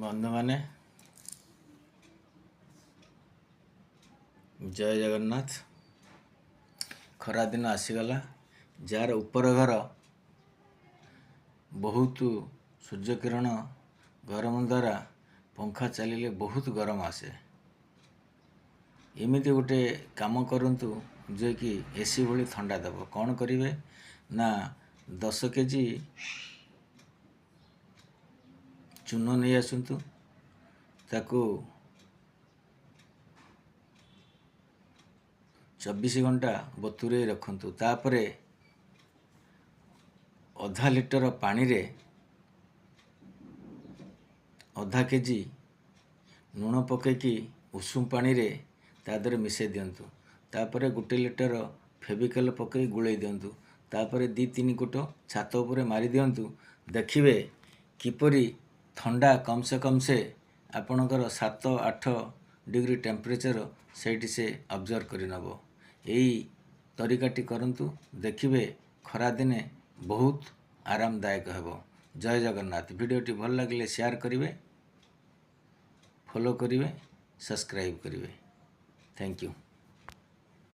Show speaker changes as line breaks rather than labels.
बंधु माने जय जगन्नाथ। खरा दिन आसीगला जार ऊपर घर बहुत सूर्य किरण गरम द्वारा पंखा चलिले बहुत गरम आसे। एमिति गोटे काम करंतु जे कि एसी भली ठंडा देव। कौन करिवे ना 10 केजी चून नहीं आसतु ताकू 24 घंटा बतुरे रखंतु। तापरे आधा लिटर पानी रे आधा केजी लुण पकईकी उषुम पानी रे तादरे मिसई दियंतु। तापरे 1 लिटर फेविकल पकई गुड़े दियंतु। तापरे 2-3 गुट छात उपरे मारी दियंतु। देखिवे किपरि ठंडा कम से आपणकर 7-8 डिग्री टेम्परेचर सेठी से ऑब्जर्व करि नबो। एई तरीकाटी करंतु देखिवे खरा दिने बहुत आरामदायक हेबो। जय जगन्नाथ। वीडियोटी भल लगिले शेयर करिवे, फॉलो करिवे, सब्सक्राइब करिवे। Thank you.